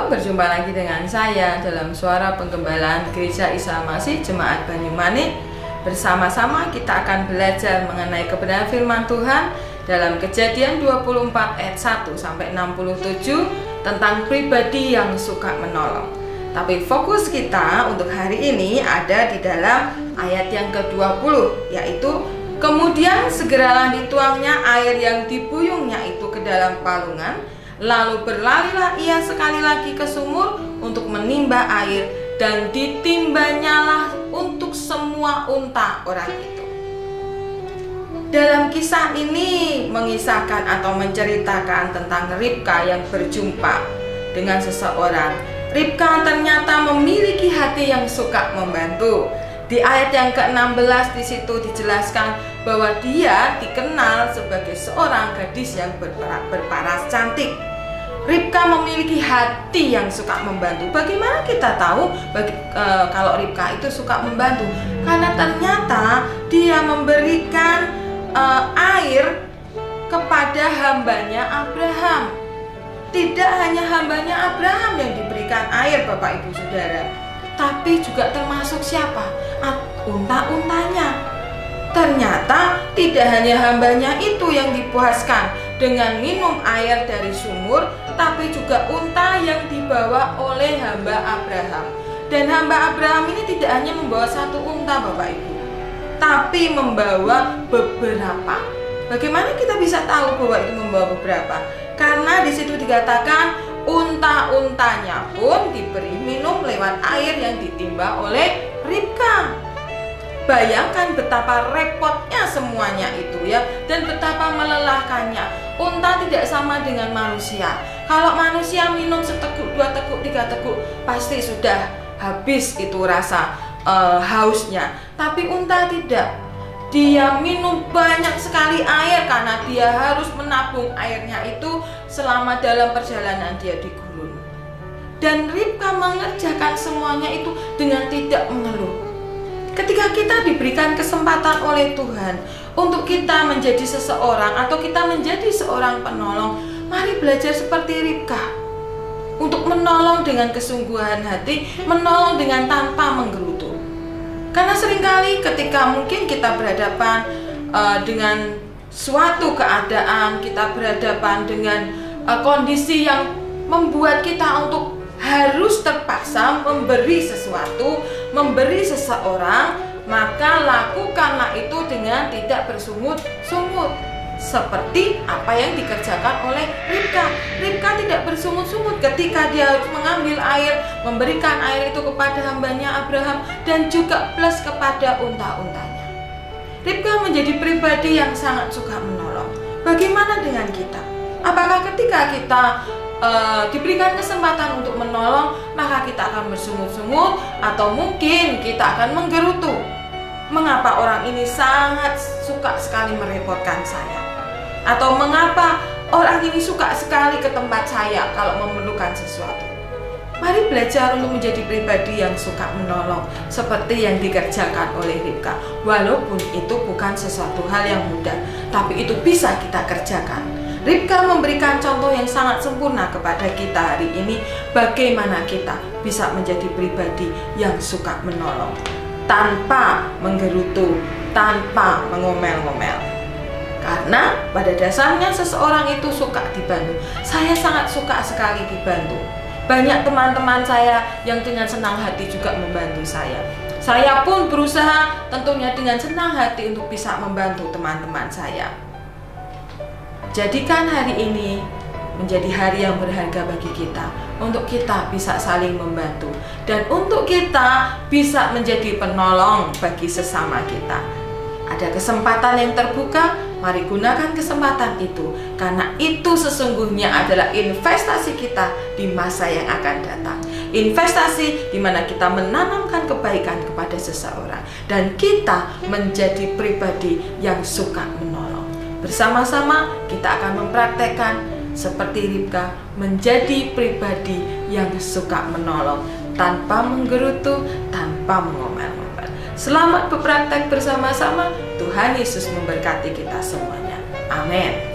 Shalom, berjumpa lagi dengan saya dalam Suara Penggembalaan Gereja Isa Masih Jemaat Banyumanik. Bersama-sama kita akan belajar mengenai kebenaran firman Tuhan dalam Kejadian 24 ayat 1 sampai 67 tentang pribadi yang suka menolong. Tapi fokus kita untuk hari ini ada di dalam ayat yang ke-20, yaitu kemudian segeralah dituangnya air yang dibuyungnya itu ke dalam palungan, lalu berlarilah ia sekali lagi ke sumur untuk menimba air, dan ditimbanyalah untuk semua unta orang itu. Dalam kisah ini mengisahkan atau menceritakan tentang Ribka yang berjumpa dengan seseorang. Ribka ternyata memiliki hati yang suka membantu. Di ayat yang ke-16 di situ dijelaskan bahwa dia dikenal sebagai seorang gadis yang berparas cantik. Ribka memiliki hati yang suka membantu. Bagaimana kita tahu kalau Ribka itu suka membantu? Karena ternyata dia memberikan air kepada hambanya Abraham. Tidak hanya hambanya Abraham yang diberikan air, Bapak Ibu Saudara, tapi juga termasuk siapa? Unta-untanya. Ternyata tidak hanya hambanya itu yang dipuaskan dengan minum air dari sumur, tapi juga unta yang dibawa oleh hamba Abraham. Dan hamba Abraham ini tidak hanya membawa satu unta, Bapak Ibu, tapi membawa beberapa. Bagaimana kita bisa tahu bahwa itu membawa beberapa? Karena di situ dikatakan unta-untanya pun diberi minum lewat air yang ditimba oleh Ribka. Bayangkan betapa repotnya semuanya itu ya, dan betapa melelahkannya. Unta tidak sama dengan manusia. Kalau manusia minum seteguk, dua teguk, tiga teguk, pasti sudah habis itu rasa hausnya. Tapi unta tidak. Dia minum banyak sekali air karena dia harus menabung airnya itu selama dalam perjalanan dia di gurun. Dan Ribka mengerjakan semuanya itu dengan tidak mengeluh. Ketika kita diberikan kesempatan oleh Tuhan untuk kita menjadi seseorang atau kita menjadi seorang penolong, mari belajar seperti Ribka untuk menolong dengan kesungguhan hati, menolong dengan tanpa menggerutu. Karena seringkali ketika mungkin kita berhadapan dengan suatu keadaan, kita berhadapan dengan kondisi yang membuat kita untuk harus terpaksa memberi sesuatu, memberi seseorang, maka lakukanlah itu dengan tidak bersungut-sungut. Seperti apa yang dikerjakan oleh Ribka. Ribka tidak bersungut-sungut ketika dia harus mengambil air, memberikan air itu kepada hambanya Abraham, dan juga plus kepada unta-untanya. Ribka menjadi pribadi yang sangat suka menolong. Bagaimana dengan kita? Apakah ketika kita diberikan kesempatan untuk menolong, maka kita akan bersungut-sungut, atau mungkin kita akan menggerutu? Mengapa orang ini sangat suka sekali merepotkan saya? Atau mengapa orang ini suka sekali ke tempat saya kalau memerlukan sesuatu? Mari belajar untuk menjadi pribadi yang suka menolong seperti yang dikerjakan oleh Ribka. Walaupun itu bukan sesuatu hal yang mudah, tapi itu bisa kita kerjakan. Ribka memberikan contoh yang sangat sempurna kepada kita hari ini, bagaimana kita bisa menjadi pribadi yang suka menolong tanpa menggerutu, tanpa mengomel-ngomel. Karena pada dasarnya seseorang itu suka dibantu. Saya sangat suka sekali dibantu. Banyak teman-teman saya yang dengan senang hati juga membantu saya. Saya pun berusaha tentunya dengan senang hati untuk bisa membantu teman-teman saya. Jadikan hari ini menjadi hari yang berharga bagi kita, untuk kita bisa saling membantu, dan untuk kita bisa menjadi penolong bagi sesama kita. Ada kesempatan yang terbuka, mari gunakan kesempatan itu, karena itu sesungguhnya adalah investasi kita di masa yang akan datang. Investasi di mana kita menanamkan kebaikan kepada seseorang, dan kita menjadi pribadi yang suka menolong. Bersama-sama kita akan mempraktekkan seperti Ribka, menjadi pribadi yang suka menolong tanpa menggerutu, tanpa mengomel-ngomel. Selamat berpraktek bersama-sama. Tuhan Yesus memberkati kita semuanya. Amin.